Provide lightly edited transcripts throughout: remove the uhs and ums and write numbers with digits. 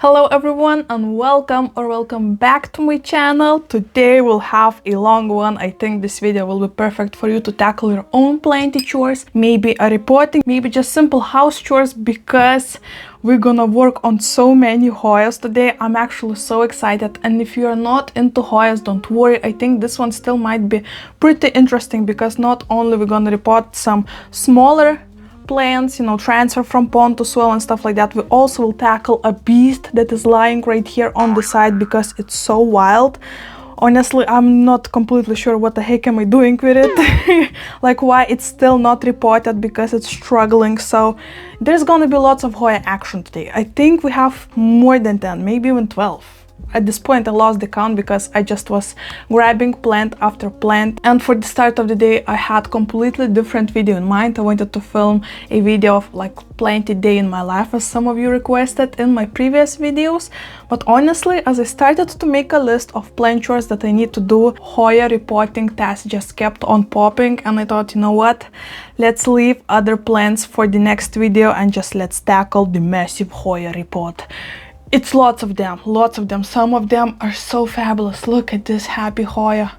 Hello everyone and welcome back to my channel. Today we'll have a long one. I think this video will be perfect for you to tackle your own planty chores, maybe a repotting, maybe just simple house chores, because we're gonna work on so many Hoyas today. I'm actually so excited, and if you're not into Hoyas, don't worry. I think this one still might be pretty interesting because not only we're gonna repot some smaller plants, transfer from pond to soil and stuff like that, we also will tackle a beast that is lying right here on the side because it's so wild. Honestly, I'm not completely sure what the heck am I doing with it. Like, why it's still not reported, because it's struggling. So there's gonna be lots of Hoya action today. I think we have more than 10, maybe even 12. At this point I lost the count because I just was grabbing plant after plant, and for the start of the day I had completely different video in mind. I wanted to film a video of like planty day in my life, as some of you requested in my previous videos. But honestly, as I started to make a list of plant chores that I need to do, Hoya repotting task just kept on popping, and I thought, you know what, let's leave other plants for the next video and just let's tackle the massive Hoya repot. It's lots of them. Some of them are so fabulous. Look at this happy Hoya.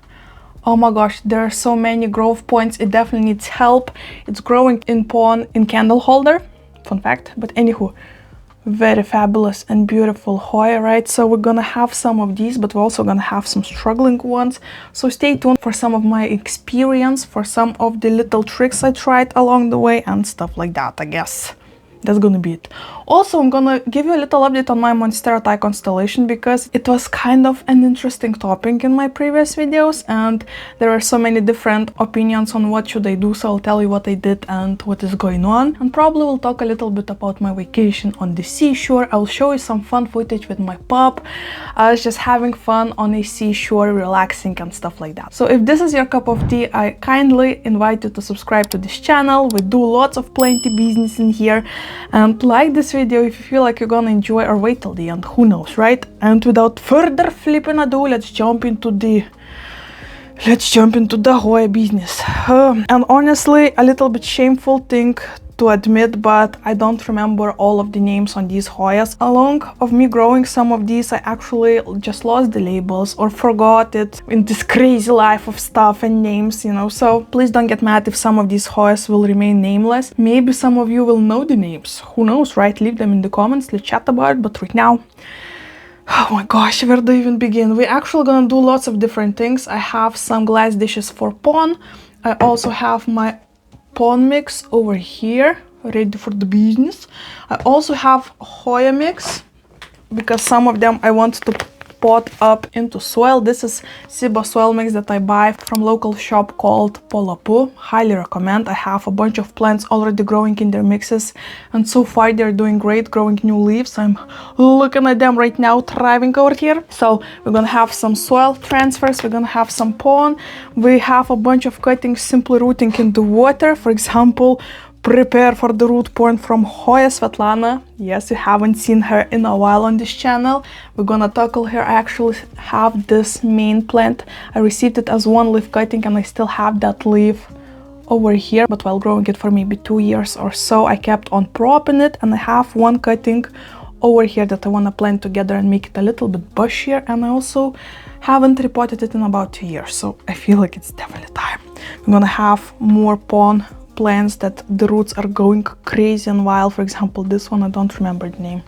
Oh my gosh, there are so many growth points. It definitely needs help. It's growing in pond in candle holder. Fun fact. But anywho, very fabulous and beautiful Hoya, right? So we're gonna have some of these, but we're also gonna have some struggling ones. So stay tuned for some of my experience, for some of the little tricks I tried along the way and stuff like that, I guess. That's gonna be it. Also, I'm gonna give you a little update on my Monstera Thai constellation, because it was kind of an interesting topic in my previous videos, and there are so many different opinions on what should I do. So I'll tell you what I did and what is going on, and probably we'll talk a little bit about my vacation on the seashore. I'll show you some fun footage with my pup. I was just having fun on a seashore, relaxing and stuff like that. So if this is your cup of tea, I kindly invite you to subscribe to this channel. We do lots of plenty business in here. And like this video if you feel like you're gonna enjoy, or wait till the end, who knows, right? And without further flipping ado, let's jump into the Hoya business. And honestly, a little bit shameful thing to admit, but I don't remember all of the names on these Hoyas. Along of me growing some of these, I actually just lost the labels or forgot it in this crazy life of stuff and names, so please don't get mad if some of these Hoyas will remain nameless. Maybe some of you will know the names, who knows, right? Leave them in the comments, let's chat about it. But right now, oh my gosh, where do I even begin? We're actually gonna do lots of different things. I have some glass dishes for pond. I also have my pond mix over here, ready for the business. I also have Hoya mix, because some of them I want to pot up into soil. This is Siba soil mix that I buy from local shop called Polapu. Highly recommend. I have a bunch of plants already growing in their mixes, and so far they're doing great, growing new leaves. I'm looking at them right now, thriving over here. So we're gonna have some soil transfers, we're gonna have some pond. We have a bunch of cuttings simply rooting in the water. For example, prepare for the root point from Hoya Svetlana. Yes, you haven't seen her in a while on this channel. We're gonna tackle her. I actually have this main plant. I received it as one leaf cutting, and I still have that leaf over here, but while growing it for maybe 2 years or so, I kept on propping it, and I have one cutting over here that I want to plant together and make it a little bit bushier. And I also haven't repotted it in about 2 years, so I feel like it's definitely time. We're gonna have more pond plants that the roots are going crazy and wild. For example, this one, I don't remember the name.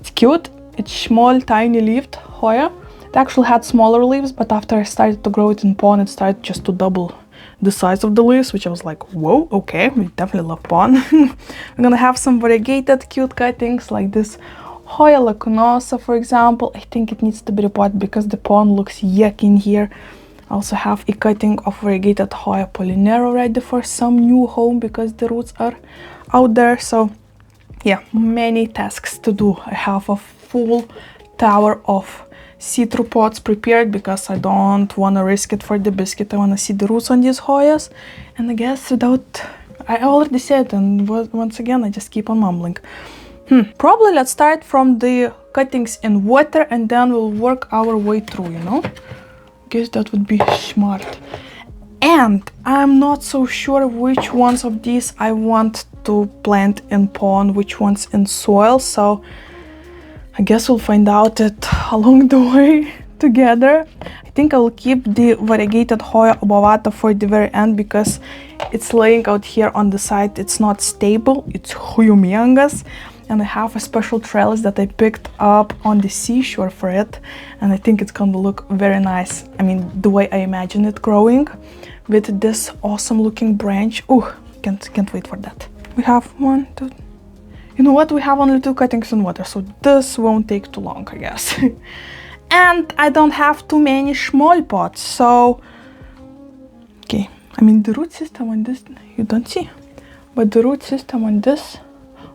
It's cute. It's small, tiny leaved Hoya. It actually had smaller leaves, but after I started to grow it in pond, it started just to double the size of the leaves, which I was like, whoa, okay, we definitely love pond. We're gonna have some variegated cute cuttings like this Hoya lacunosa, for example. I think it needs to be repotted because the pond looks yucky in here. I also have a cutting of variegated Hoya polinero ready for some new home because the roots are out there. So yeah, many tasks to do. I have a full tower of see-through pots prepared because I don't want to risk it for the biscuit. I want to see the roots on these Hoyas. And I guess I already said, and once again I just keep on mumbling. Probably let's start from the cuttings in water, and then we'll work our way through, Guess that would be smart. And I'm not so sure which ones of these I want to plant in pond, which ones in soil. So I guess we'll find out it along the way together. I think I will keep the variegated Hoya obovata for the very end because it's laying out here on the side. It's not stable, it's humongous. And I have a special trellis that I picked up on the seashore for it, and I think it's gonna look very nice. I mean, the way I imagine it growing with this awesome looking branch. Oh, can't wait for that. We have 1, 2. You know what? We have only 2 cuttings in water, so this won't take too long, I guess. And I don't have too many small pots, so okay. I mean, the root system on this you don't see, but the root system on this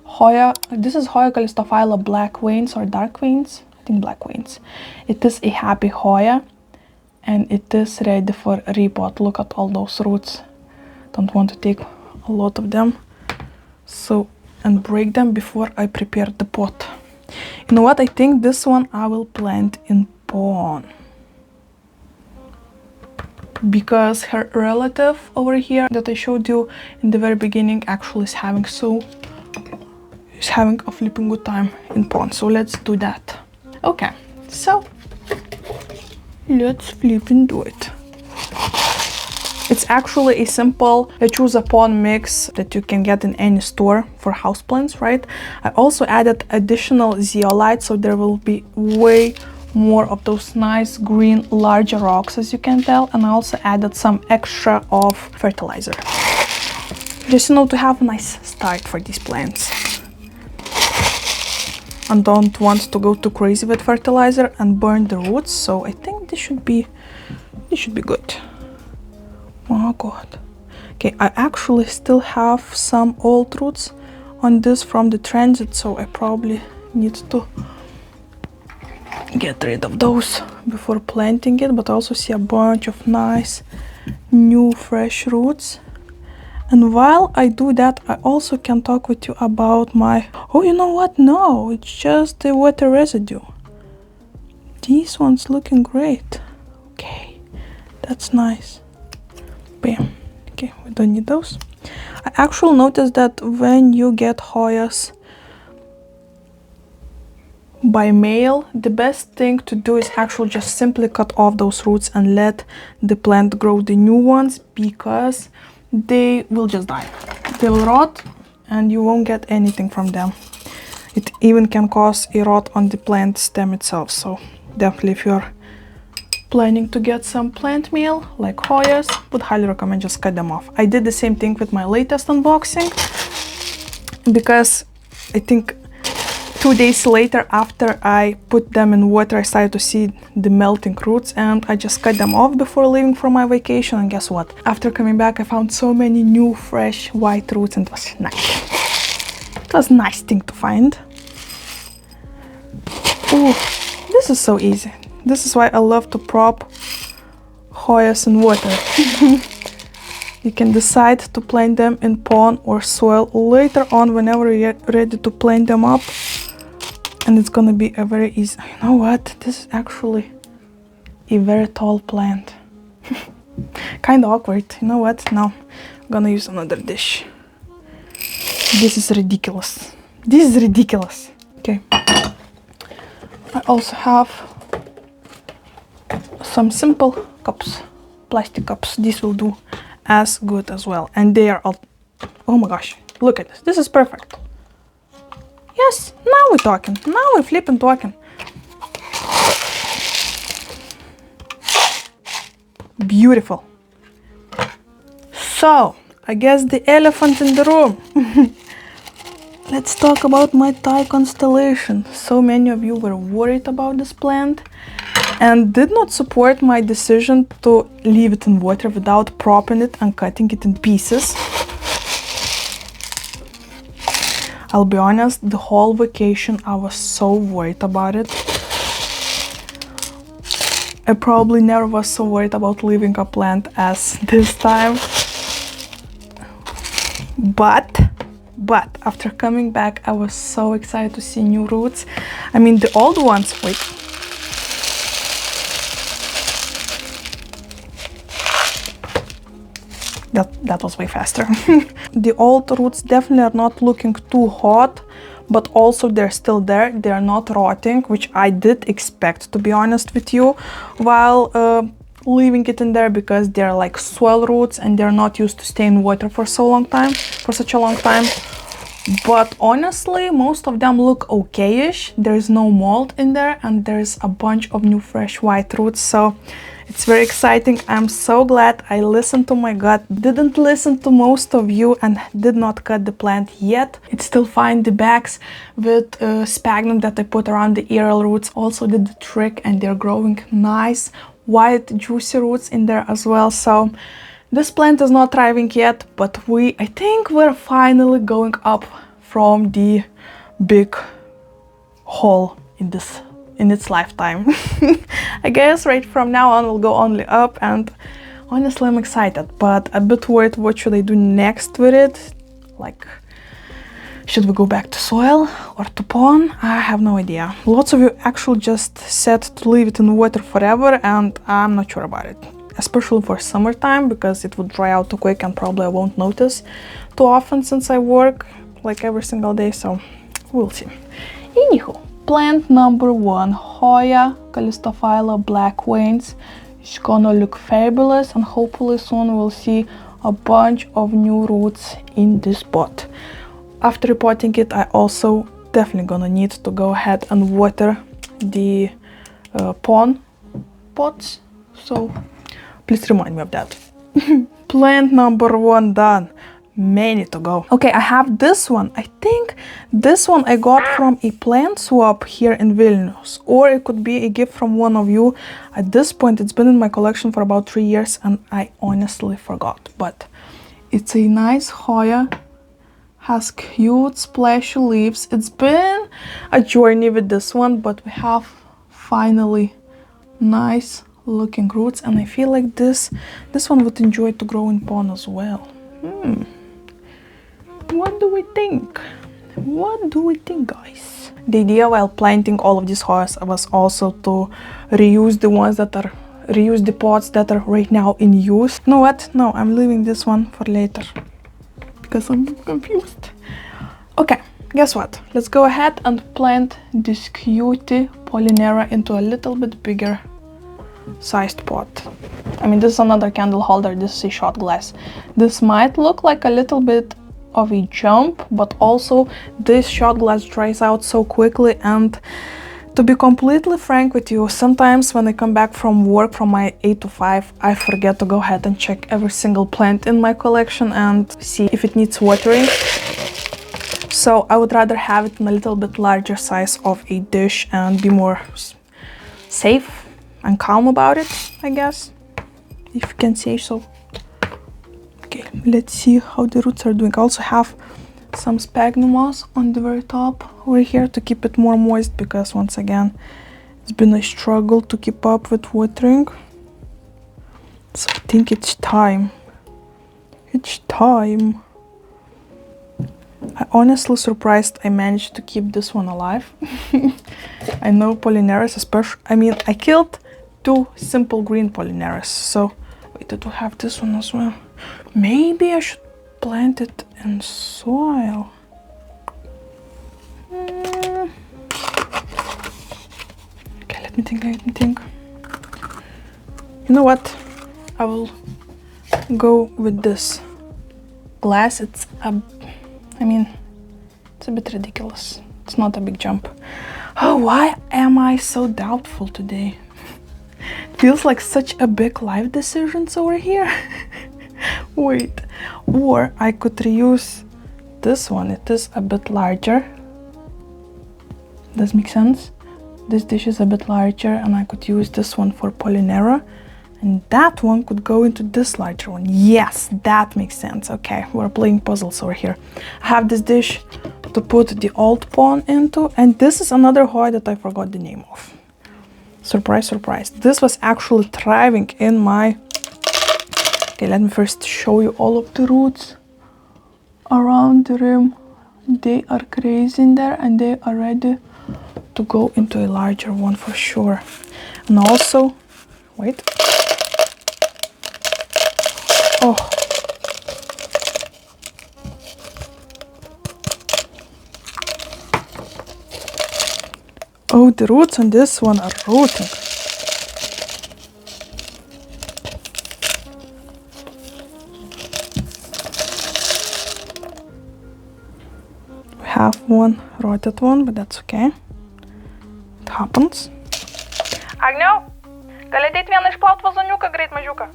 Hoya, this is Hoya calistophylla black veins or dark veins, I think black veins. It is a happy Hoya and it is ready for repot. Look at all those roots. Don't want to take a lot of them, so, and break them before I prepare the pot. You know what? I think this one I will plant in pond because her relative over here that I showed you in the very beginning actually is having a flipping good time in pond, so let's do that. Okay, so let's flip and do it. It's actually a simple choose a pond mix that you can get in any store for houseplants, right? I also added additional zeolite, so there will be way more of those nice green larger rocks, as you can tell, and I also added some extra of fertilizer. Just to have a nice start for these plants. And don't want to go too crazy with fertilizer and burn the roots, so I think this should be good. Oh god. Okay, I actually still have some old roots on this from the transit, so I probably need to get rid of those before planting it, but I also see a bunch of nice new fresh roots. And while I do that, I also can talk with you about my... Oh, you know what? No, it's just the water residue. These ones looking great. Okay, that's nice. Bam. Okay, we don't need those. I actually noticed that when you get Hoyas by mail, the best thing to do is actually just simply cut off those roots and let the plant grow the new ones, because they will just die. They will rot and you won't get anything from them. It even can cause a rot on the plant stem itself, so definitely if you're planning to get some plant meal like Hoyas, would highly recommend just cut them off. I did the same thing with my latest unboxing, because I think 2 days later after I put them in water, I started to see the melting roots, and I just cut them off before leaving for my vacation. And guess what? After coming back, I found so many new fresh white roots, and it was nice. It was a nice thing to find. Ooh, this is so easy. This is why I love to prop Hoyas in water. You can decide to plant them in pond or soil later on whenever you're ready to plant them up. And it's gonna be a very easy... You know what? This is actually a very tall plant. Kind of awkward. You know what? No, I'm gonna use another dish. This is ridiculous. This is ridiculous. Okay. I also have some simple cups, plastic cups. These will do as good as well. And they are all... Oh my gosh, look at this. This is perfect. Yes, now we're talking. Now we're flipping talking. Beautiful. So, I guess the elephant in the room. Let's talk about my Thai constellation. So many of you were worried about this plant and did not support my decision to leave it in water without propping it and cutting it in pieces. I'll be honest, the whole vacation I was so worried about it. I probably never was so worried about leaving a plant as this time. But after coming back, I was so excited to see new roots. I mean, the old ones, wait. That was way faster. The old roots definitely are not looking too hot, but also they're still there. They're not rotting, which I did expect, to be honest with you, while leaving it in there, because they're like soil roots and they're not used to stay in water for such a long time. But honestly, most of them look okay-ish. There's no mold in there, and there's a bunch of new fresh white roots, so it's very exciting. I'm so glad I listened to my gut, didn't listen to most of you, and did not cut the plant yet. It's still fine. The bags with sphagnum that I put around the aerial roots also did the trick, and they're growing nice white juicy roots in there as well. So this plant is not thriving yet, but I think we're finally going up from the big hole in its lifetime. I guess right from now on we'll go only up, and honestly I'm excited, but a bit worried what should I do next with it. Like, should we go back to soil or to pond? I have no idea. Lots of you actually just said to leave it in water forever, and I'm not sure about it. Especially for summertime, because it would dry out too quick and probably I won't notice too often since I work like every single day, so we'll see. Anywho, plant number 1, Hoya Calistophylla black veins. It's gonna look fabulous, and hopefully soon we'll see a bunch of new roots in this pot. After repotting it, I also definitely gonna need to go ahead and water the pond pots, so please remind me of that. Plant number 1 done. Many to go. Okay, I have this one. I think this one I got from a plant swap here in Vilnius, or it could be a gift from one of you. At this point, it's been in my collection for about 3 years, and I honestly forgot. But it's a nice Hoya, has cute splashy leaves. It's been a journey with this one, but we have finally nice looking roots, and I feel like this one would enjoy to grow in pond as well. What do we think? What do we think, guys? The idea while planting all of these Hoyas was also to reuse the pots that are right now in use. You know what? No, I'm leaving this one for later because I'm confused. Okay, guess what? Let's go ahead and plant this cutie Polinera into a little bit bigger sized pot. I mean, this is another candle holder. This is a shot glass. This might look like a little bit of a jump, but also this shot glass dries out so quickly, and to be completely frank with you, sometimes when I come back from work from my 8 to 5, I forget to go ahead and check every single plant in my collection and see if it needs watering. So I would rather have it in a little bit larger size of a dish and be more safe and calm about it, I guess, if you can say so. Okay, let's see how the roots are doing. I also have some sphagnum moss on the very top over here to keep it more moist, because once again it's been a struggle to keep up with watering. So I think it's time. It's time. I'm honestly surprised I managed to keep this one alive. I know Polineras, especially, I mean, I killed 2 simple green Polineras, so wait, I do have this one as well. Maybe I should plant it in soil. Okay, let me think. You know what? I will go with this glass. It's a bit ridiculous. It's not a big jump. Oh, why am I so doubtful today? Feels like such a big life decisions over here. Wait, or I could reuse this one. It is a bit larger. Does make sense? This dish is a bit larger, and I could use this one for Polinera, and that one could go into this larger one. Yes, that makes sense. Okay, we're playing puzzles over here. I have this dish to put the old pawn into, and this is another Hoya that I forgot the name of. Surprise, surprise. This was actually thriving in my... Okay, let me first show you all of the roots around the rim. They are crazy in there, and they are ready to go into a larger one for sure. And also, wait. Oh. Oh, the roots on this one are rotting. We have one rotted one, but that's okay. It happens. Agniau, gali ateit vieną išplaut vazoniuką greit mažiuką?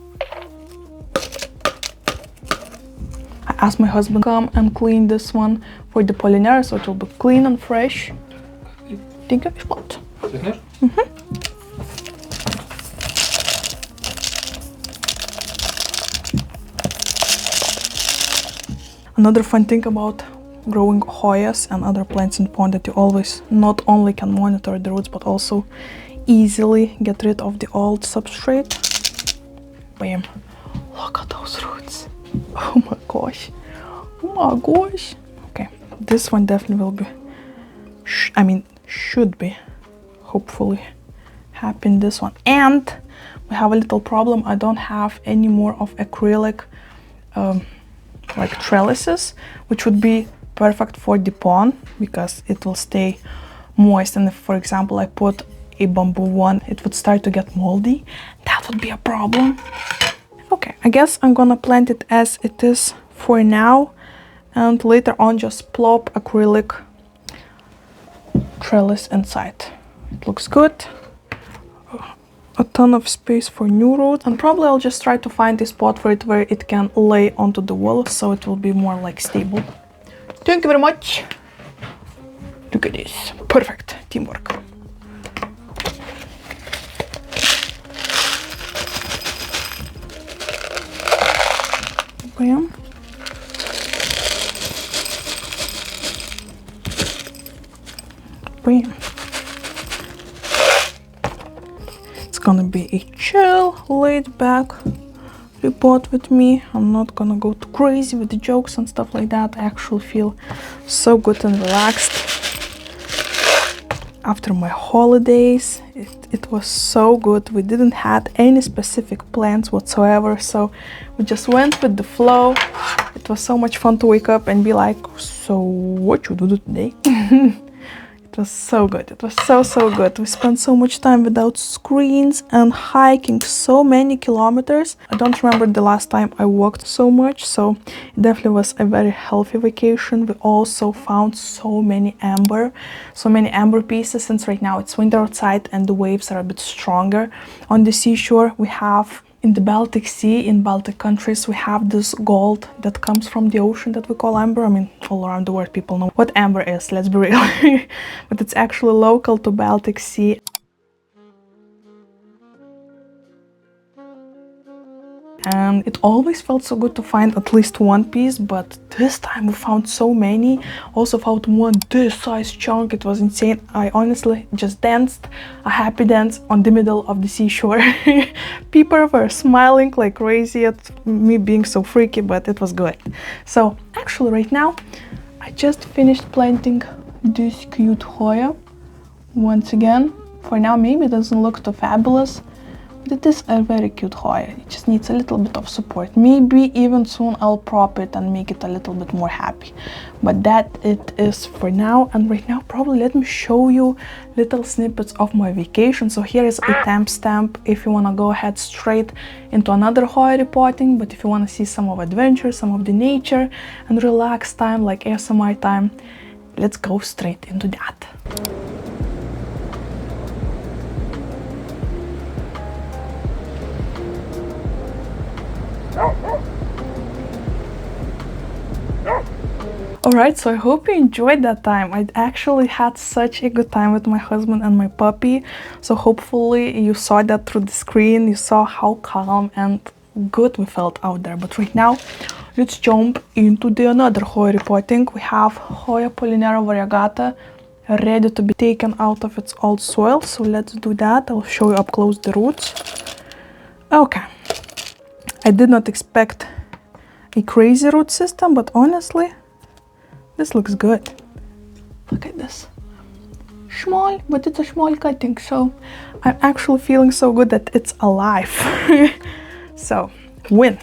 I asked my husband to come and clean this one for the pollinator, so it will be clean and fresh. Thank you, išplaut. Another fun thing about growing Hoyas and other plants in pond that you always not only can monitor the roots but also easily get rid of the old substrate. Bam! Look at those roots. Oh my gosh. Oh my gosh. Okay, this one definitely will be, should be, hopefully, happy in this one. And we have a little problem. I don't have any more of acrylic like trellises, which would be perfect for the pond because it will stay moist. And if, for example, I put a bamboo one, it would start to get moldy. That would be a problem. Okay, I guess I'm gonna plant it as it is for now, and later on just plop acrylic trellis inside. It looks good. A ton of space for new roots, and probably I'll just try to find a spot for it where it can lay onto the wall, so it will be more like stable. Thank you very much. Look at this. Perfect teamwork. Bam. Bam. It's gonna be a chill, laid back repot with me. I'm not gonna go too crazy with the jokes and stuff like that. I actually feel so good and relaxed after my holidays. It was so good. We didn't have any specific plans whatsoever, so we just went with the flow. It was so much fun to wake up and be like, so what you do today? It was so good. It was so good. We spent so much time without screens and hiking so many kilometers. I don't remember the last time I walked so much, so it definitely was a very healthy vacation. We also found so many amber pieces, since right now it's winter outside and the waves are a bit stronger on the seashore. We have in the Baltic Sea, in Baltic countries, we have this gold that comes from the ocean that we call amber. I mean, all around the world people know what amber is, let's be real. But it's actually local to Baltic Sea. And it always felt so good to find at least one piece, but this time we found so many. Also found one this size chunk. It was insane. I honestly just danced a happy dance on the middle of the seashore. People were smiling like crazy at me being so freaky, but it was good. So actually right now I just finished planting this cute Hoya once again. For now maybe it doesn't look too fabulous, but it is a very cute Hoya. It just needs a little bit of support. Maybe even soon I'll prop it and make it a little bit more happy. But that it is for now. And right now probably let me show you little snippets of my vacation. So here is a timestamp if you want to go ahead straight into another Hoya repotting. But if you want to see some of adventure, some of the nature and relaxed time like ASMR time, let's go straight into that. Alright, so I hope you enjoyed that time. I actually had such a good time with my husband and my puppy. So hopefully you saw that through the screen. You saw how calm and good we felt out there. But right now, let's jump into the another Hoya repotting. We have Hoya pollinator variegata ready to be taken out of its old soil. So let's do that. I'll show you up close the roots. Okay. I did not expect a crazy root system, but honestly, this looks good. Look at this. Small, but it's a small cutting, so I'm actually feeling so good that it's alive. So, win.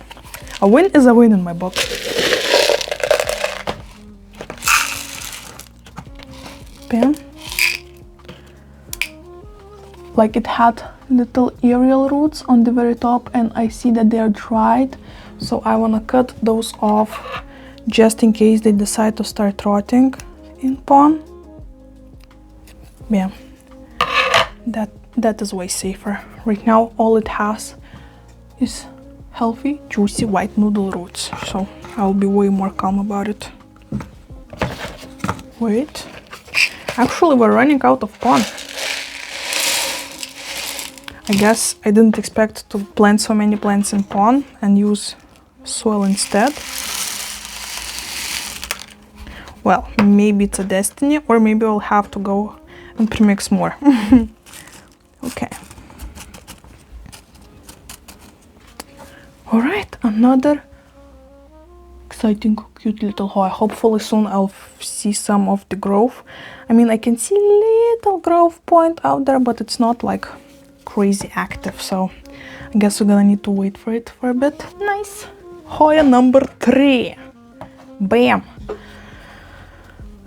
A win is a win in my book. Bam. like it had little aerial roots on the very top, and I see that they are dried, so I want to cut those off just in case they decide to start rotting in pond. Yeah, that is way safer. Right now all it has is healthy, juicy white noodle roots, so I'll be way more calm about it. Wait, actually we're running out of pond. I guess I didn't expect to plant so many plants in pond and use soil instead. Well, maybe it's a destiny, or maybe I'll have to go and premix more. Okay. Alright, another exciting, cute little Hoya. Hopefully soon I'll see some of the growth. I mean, I can see little growth point out there, but it's not like crazy active, so I guess we're gonna need to wait for it for a bit. Nice. Hoya number 3. Bam.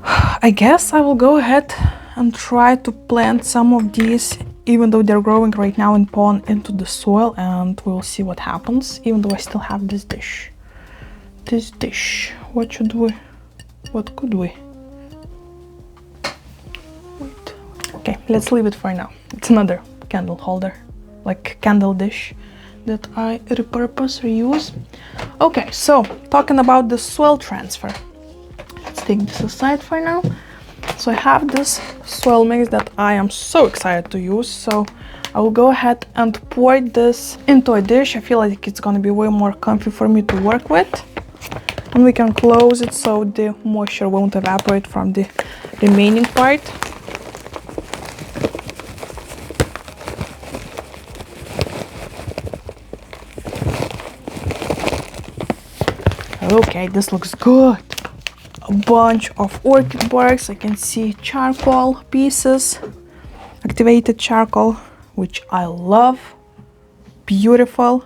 I guess I will go ahead and try to plant some of these, even though they're growing right now in pond, into the soil, and we'll see what happens, even though I still have this dish. What could we? Wait. Okay, let's leave it for now. It's another candle holder, like candle dish that I repurpose, reuse. Okay, so talking about the soil transfer. Let's take this aside for now. So I have this soil mix that I am so excited to use, so I will go ahead and pour this into a dish. I feel like it's gonna be way more comfy for me to work with. And we can close it so the moisture won't evaporate from the remaining part. Okay, this looks good. A bunch of orchid barks. I can see charcoal pieces, activated charcoal, which I love. Beautiful,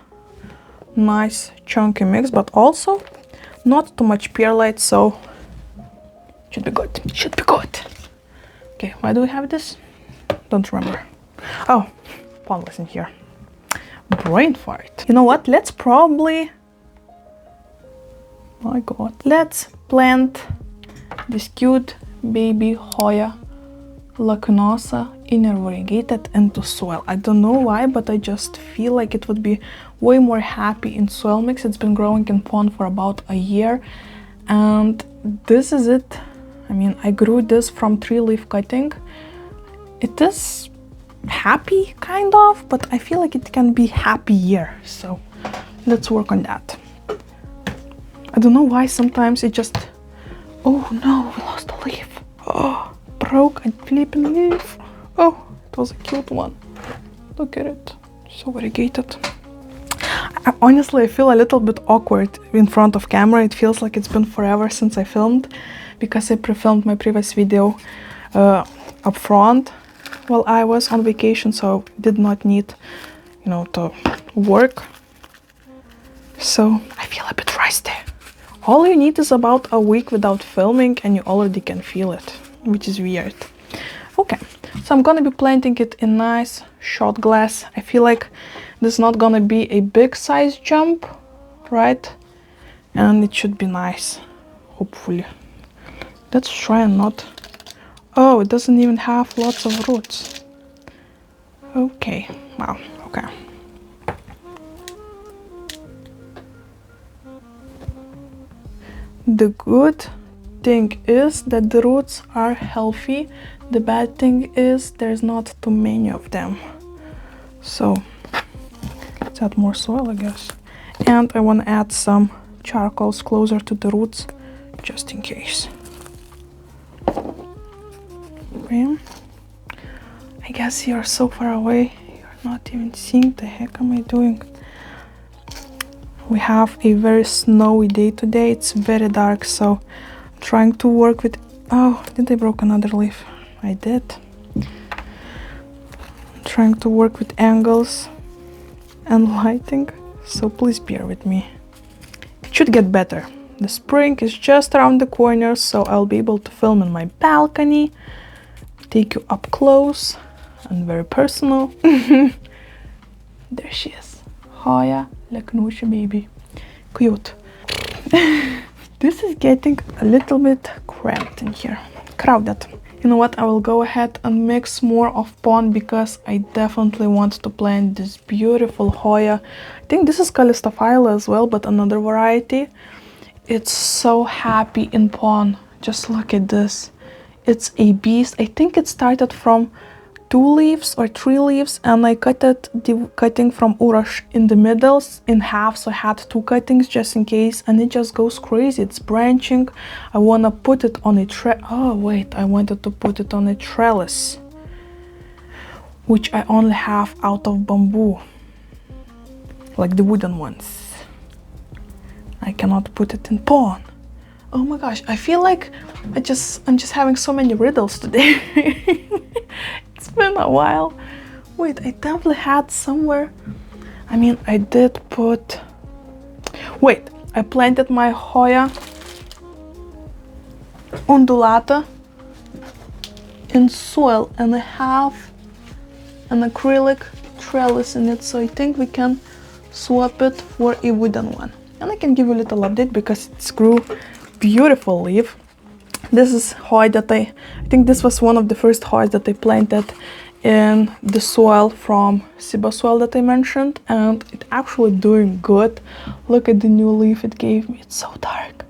nice chunky mix, but also not too much perlite, so should be good. Okay, why do we have this? Don't remember. Oh, pond was in here. Brain fart. You know what? Let's probably, my god, let's plant this cute baby Hoya lacunosa inner variegated into soil. I don't know why, but I just feel like it would be way more happy in soil mix. It's been growing in pond for about a year, and this is it. I mean, I grew this from 3-leaf cutting. It is happy, kind of, but I feel like it can be happier, so let's work on that. I don't know why sometimes it just... Oh no, we lost a leaf. Oh, broke a flipping leaf. Oh, it was a cute one. Look at it, so variegated. Honestly, I feel a little bit awkward in front of camera. It feels like it's been forever since I filmed, because I pre-filmed my previous video up front while I was on vacation, so did not need, you know, to work. So I feel a bit rusty. All you need is about a week without filming and you already can feel it, which is weird. Okay, so I'm gonna be planting it in nice shot glass. I feel like this is not gonna be a big size jump, right? And it should be nice, hopefully. Let's try and not... Oh, it doesn't even have lots of roots. Okay, wow, okay. The good thing is that the roots are healthy. The bad thing is there's not too many of them. So let's add more soil, I guess. And I want to add some charcoals closer to the roots, just in case. Okay. I guess you're so far away, you're not even seeing. The heck am I doing? We have a very snowy day today. It's very dark, so I'm trying to work with... Oh, did I broke another leaf? I did. I'm trying to work with angles and lighting, so please bear with me. It should get better. The spring is just around the corner, so I'll be able to film in my balcony, take you up close, and very personal. There she is. Hoya, Leknusha baby. Cute. This is getting a little bit cramped in here. Crowded. You know what? I will go ahead and mix more of pond because I definitely want to plant this beautiful Hoya. I think this is Calistophylla as well, but another variety. It's so happy in pond. Just look at this. It's a beast. I think it started from 2 leaves or 3 leaves, and I cut it, the cutting from Urash in the middle in half, so I had 2 cuttings just in case, and it just goes crazy. It's branching. I wanna put it on a I wanted to put it on a trellis, which I only have out of bamboo, like the wooden ones. I cannot put it in pond. Oh my gosh, I feel like I'm just having so many riddles today. It's been a while. Wait, I definitely had somewhere. I mean, I did put... Wait, I planted my Hoya undulata in soil, and I have an acrylic trellis in it, so I think we can swap it for a wooden one. And I can give you a little update because it's grew beautiful leaf. This is Hoya that I think this was one of the first Hoyas that I planted in the soil from Siba soil that I mentioned, and it's actually doing good. Look at the new leaf it gave me. It's so dark,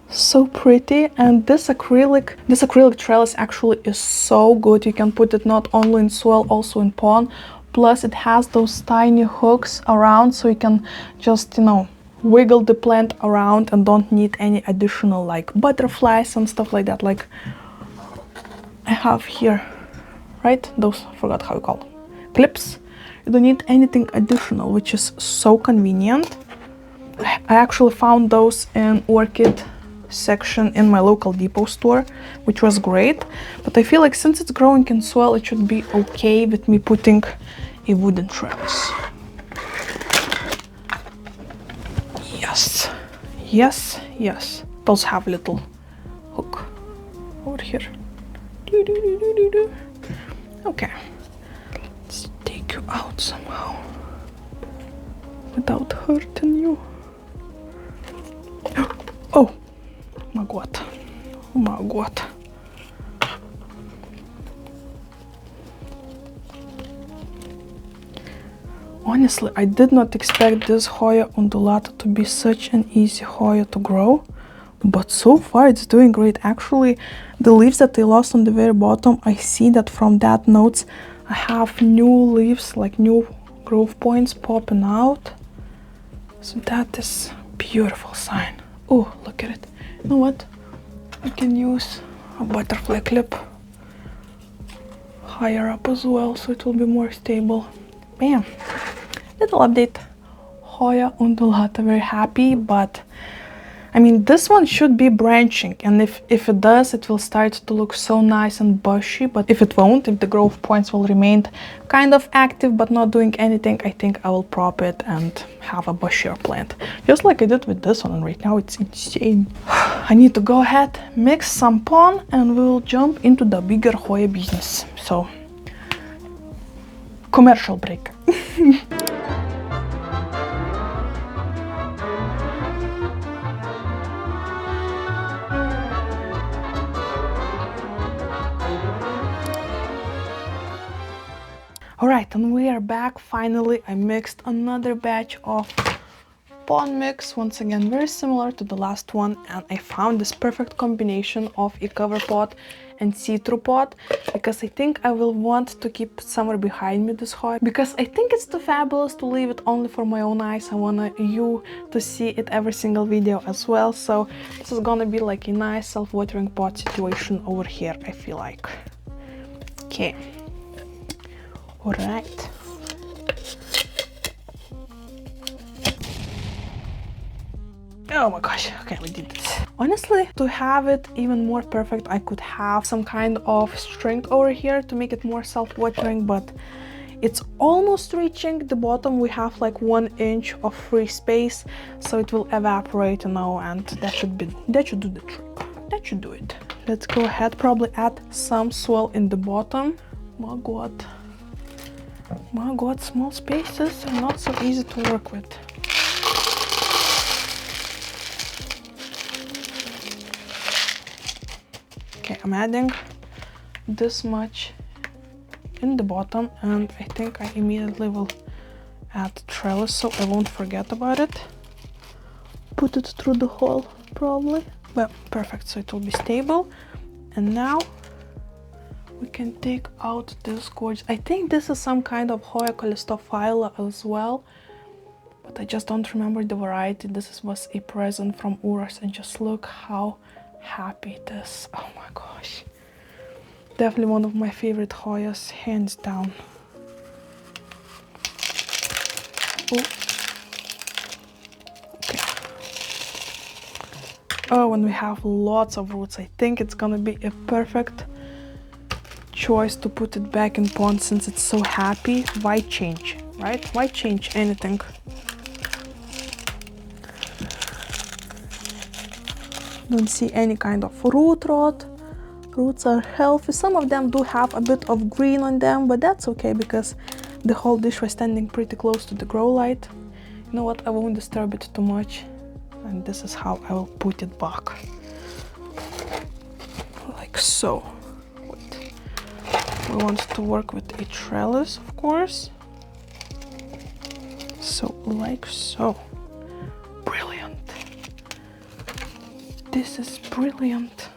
so pretty. And this acrylic trellis actually is so good. You can put it not only in soil, also in pond. Plus it has those tiny hooks around, so you can just, you know, wiggle the plant around and don't need any additional like butterflies and stuff like that, like I have here, right? Those, I forgot how you call them, clips. You don't need anything additional, which is so convenient. I actually found those in orchid section in my local depot store, which was great. But I feel like since it's growing in soil, it should be okay with me putting a wooden trellis. Yes, yes, yes. Those have a little hook over here. Okay, let's take you out somehow without hurting you. Oh my god, oh my god. Honestly, I did not expect this Hoya undulata to be such an easy Hoya to grow, but so far it's doing great. Actually, the leaves that I lost on the very bottom, I see that from that notes I have new leaves, like new growth points popping out. So that is a beautiful sign. Oh, look at it. You know what? I can use a butterfly clip higher up as well, so it will be more stable. Bam! Little update. Hoya undulata, very happy, but I mean, this one should be branching, and if it does, it will start to look so nice and bushy. But if it won't, if the growth points will remain kind of active but not doing anything, I think I will prop it and have a bushier plant, just like I did with this one, and right now it's insane. I need to go ahead, mix some pond, and we will jump into the bigger Hoya business. So, commercial break. Alright, and we are back. Finally, I mixed another batch of pond mix, once again very similar to the last one, and I found this perfect combination of a cover pot and see-through pot, because I think I will want to keep somewhere behind me this Hoya, because I think it's too fabulous to leave it only for my own eyes. I want you to see it every single video as well, so this is gonna be like a nice self-watering pot situation over here, I feel like. Okay. Alright. Oh my gosh, okay, we did it. Honestly, to have it even more perfect, I could have some kind of string over here to make it more self-watering, but it's almost reaching the bottom. We have like 1 inch of free space, so it will evaporate, you know, and that should do the trick. That should do it. Let's go ahead, probably add some soil in the bottom. Oh my god. My god, small spaces are not so easy to work with. Okay, I'm adding this much in the bottom, and I think I immediately will add trellis so I won't forget about it. Put it through the hole probably. Well, perfect, so it will be stable. And now we can take out this gorgeous, I think this is some kind of Hoya callistophila as well, but I just don't remember the variety. This was a present from Uras, and just look how happy it is. Oh my gosh. Definitely one of my favorite Hoyas, hands down. Ooh. Okay. Oh, and we have lots of roots. I think it's gonna be a perfect choice to put it back in pond since it's so happy. Why change, right? Why change anything? Don't see any kind of root rot. Roots are healthy. Some of them do have a bit of green on them, but that's okay because the whole dish was standing pretty close to the grow light. You know what? I won't disturb it too much, and this is how I will put it back, like so. Wait. We want to work with a trellis, of course. So like so. Brilliant. This is brilliant.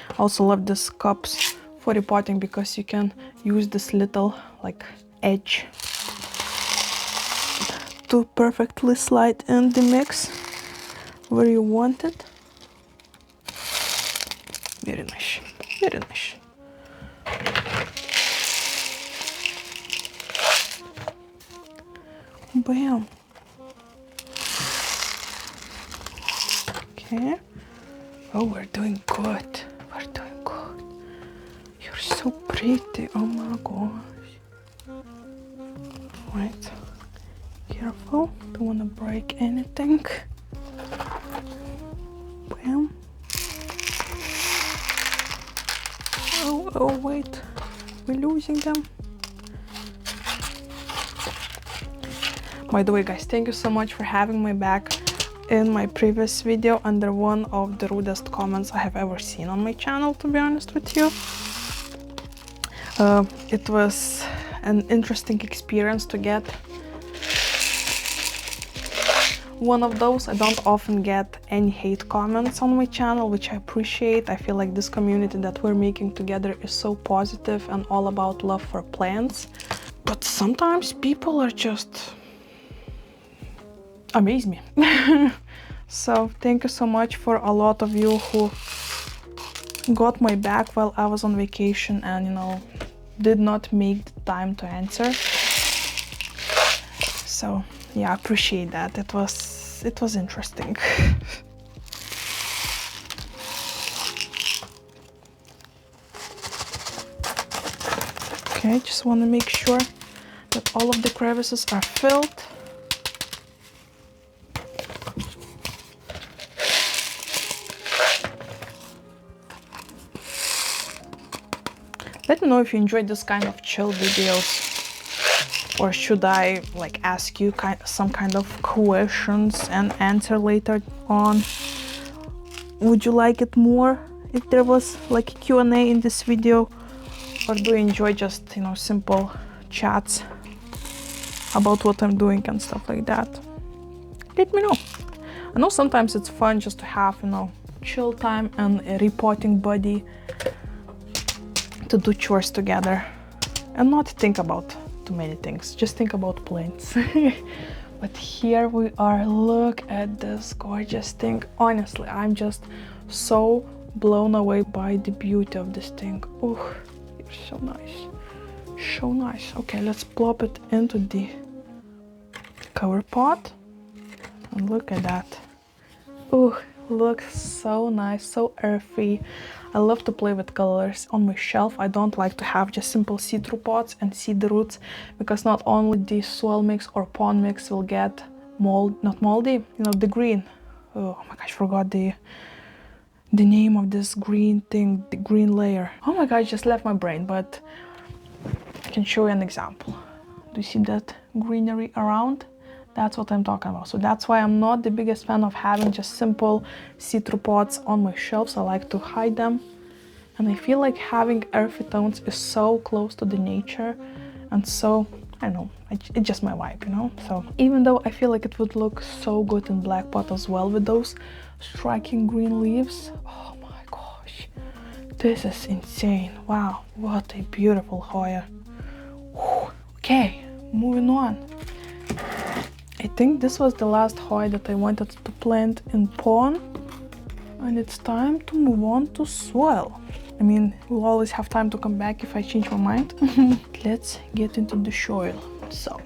I also love these cups for repotting because you can use this little like edge to perfectly slide in the mix where you want it. Very nice, very nice. Bam. Okay. Oh, we're doing good. We're doing good. You're so pretty. Oh my gosh. Right. Careful. Don't want to break anything. Bam. Oh, wait. We're losing them. By the way, guys, thank you so much for having my back in my previous video under one of the rudest comments I have ever seen on my channel, to be honest with you. It was an interesting experience to get one of those. I don't often get any hate comments on my channel, which I appreciate. I feel like this community that we're making together is so positive and all about love for plants. But sometimes people are just amaze me. So thank you so much for a lot of you who got my back while I was on vacation and, you know, did not make the time to answer. So yeah, I appreciate that. It was interesting. Okay, just want to make sure that all of the crevices are filled. Let me know if you enjoyed this kind of chill videos, or should I like ask you some kind of questions and answer later on. Would you like it more if there was like a Q&A in this video, or do you enjoy just, you know, simple chats about what I'm doing and stuff like that? Let me know. I know sometimes it's fun just to have, you know, chill time and a repotting buddy to do chores together and not think about too many things, just think about plants. But here we are. Look at this gorgeous thing. Honestly, I'm just so blown away by the beauty of this thing. Oh, you're so nice, so nice. Okay, let's plop it into the cover pot and look at that. Oh, looks so nice, so earthy. I love to play with colors on my shelf. I don't like to have just simple see-through pots and see the roots, because not only the soil mix or pond mix will get not moldy, you know, the green. Oh my gosh, forgot the the name of this green thing, the green layer. Oh my god, it just left my brain, but I can show you an example. Do you see that greenery around? That's what I'm talking about. So that's why I'm not the biggest fan of having just simple see-through pots on my shelves. I like to hide them. And I feel like having earthy tones is so close to the nature. And so, I don't know, it's just my vibe, you know? So even though I feel like it would look so good in black pot as well with those striking green leaves. Oh my gosh, this is insane. Wow, what a beautiful Hoya. Whew. Okay, moving on. I think this was the last Hoya that I wanted to plant in pond, and it's time to move on to soil. I mean, we'll always have time to come back if I change my mind. Let's get into the soil. So,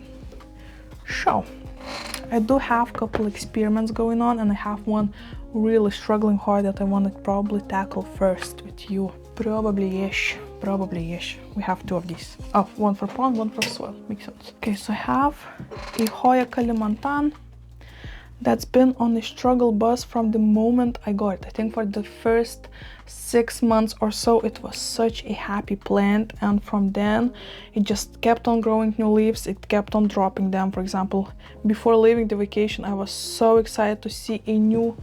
I do have a couple experiments going on, and I have one really struggling Hoya that I want to probably tackle first with you. Probably-ish. We have two of these. Oh, one for pond, one for soil. Makes sense. Okay, so I have a Hoya Kalimantan that's been on a struggle bus from the moment I got it. I think for the first 6 months or so, it was such a happy plant, and from then it just kept on growing new leaves. It kept on dropping them. For example, before leaving the vacation, I was so excited to see a new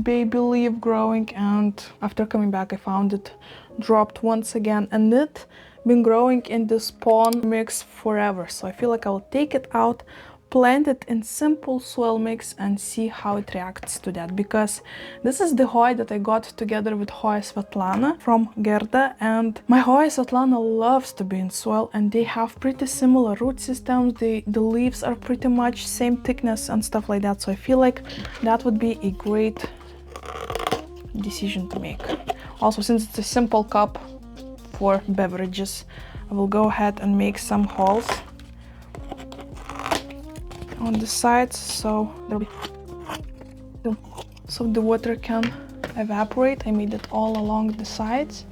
baby leaf growing, and after coming back I found it dropped once again, and it been growing in this pond mix forever. So I feel like I'll take it out, plant it in simple soil mix, and see how it reacts to that, because this is the Hoya that I got together with Hoya Svetlana from Gerda, and my Hoya Svetlana loves to be in soil, and they have pretty similar root systems. The leaves are pretty much same thickness and stuff like that, so I feel like that would be a great decision to make. Also, since it's a simple cup for beverages, I will go ahead and make some holes on the sides so the water can evaporate. I made it all along the sides.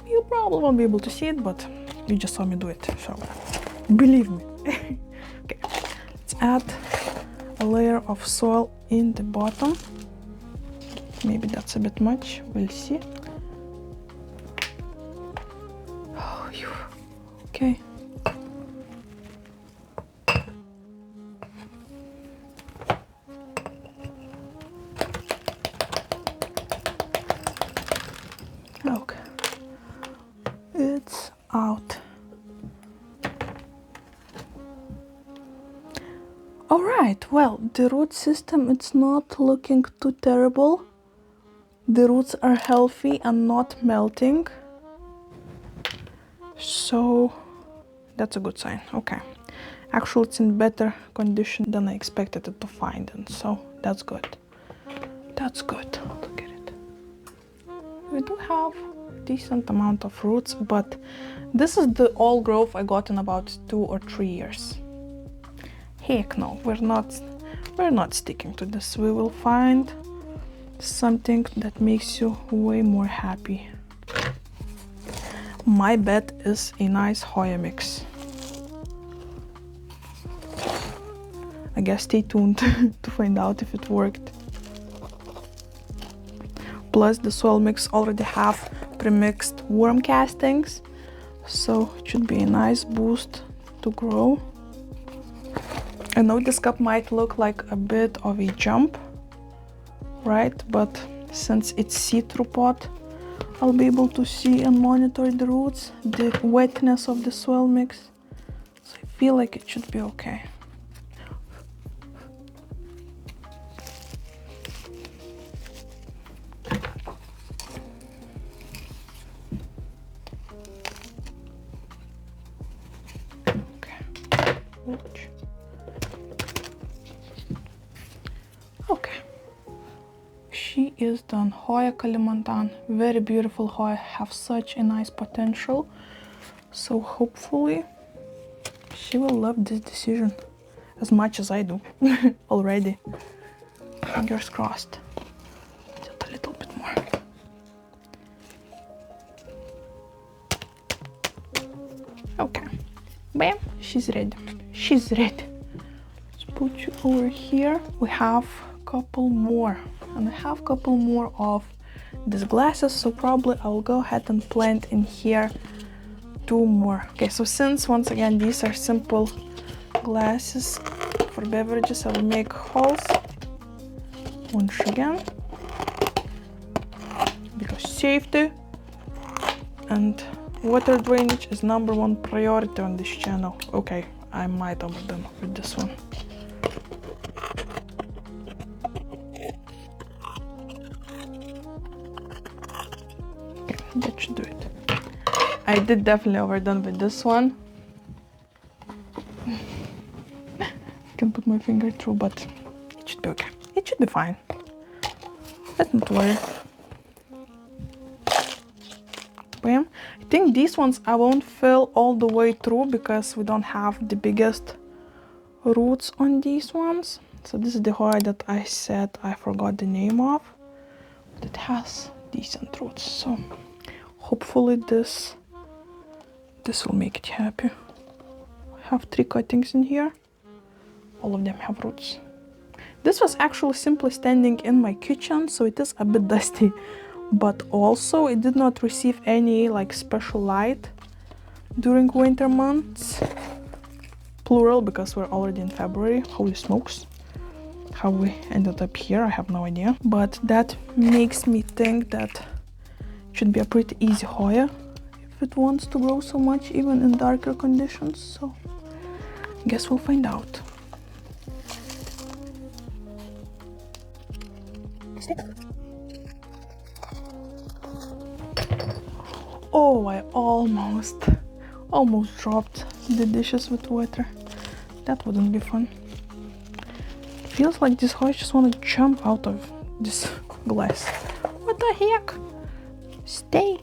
You probably won't be able to see it, but you just saw me do it, so believe me. Okay, let's add a layer of soil in the bottom. Maybe that's a bit much, we'll see. Oh, okay. Okay, it's out. All right, well, the root system, it's not looking too terrible. The roots are healthy and not melting, so that's a good sign. Okay, actually it's in better condition than I expected it to find, and so that's good. That's good. Look at it. We do have a decent amount of roots, but this is the old growth I got in about 2 or 3 years. Heck no, we're not sticking to this. We will find something that makes you way more happy. My bet is a nice Hoya mix. I guess stay tuned to find out if it worked. Plus the soil mix already have pre-mixed worm castings, so it should be a nice boost to grow. I know this cup might look like a bit of a jump, right? But since it's see-through pot, I'll be able to see and monitor the roots, the wetness of the soil mix. So I feel like it should be okay. Okay. She is done. Hoya Kalimantan, very beautiful Hoya, have such a nice potential. So hopefully she will love this decision as much as I do already. Fingers crossed. Just a little bit more. Okay, bam, she's ready. She's ready. Let's put you over here. We have a couple more. And I have a couple more of these glasses, so probably I will go ahead and plant in here 2 more. Okay, so since once again these are simple glasses for beverages, I will make holes once again because safety and water drainage is #1 priority on this channel. Okay, I might overdone with this one. Okay, that should do it. I did definitely overdone with this one. I can put my finger through, but it should be okay. It should be fine. Let's not worry. Bam. I think these ones I won't fill all the way through because we don't have the biggest roots on these ones. So this is the Hoya that I said I forgot the name of. But it has decent roots. So hopefully this will make it happy. I have 3 cuttings in here. All of them have roots. This was actually simply standing in my kitchen, so it is a bit dusty. But also it did not receive any like special light during winter months. Plural, because we're already in February. Holy smokes. How we ended up here, I have no idea. But that makes me think that it should be a pretty easy Hoya if it wants to grow so much even in darker conditions. So I guess we'll find out. Oh, I almost dropped the dishes with water. That wouldn't be fun. It feels like this Hoya just want to jump out of this glass. What the heck? Stay.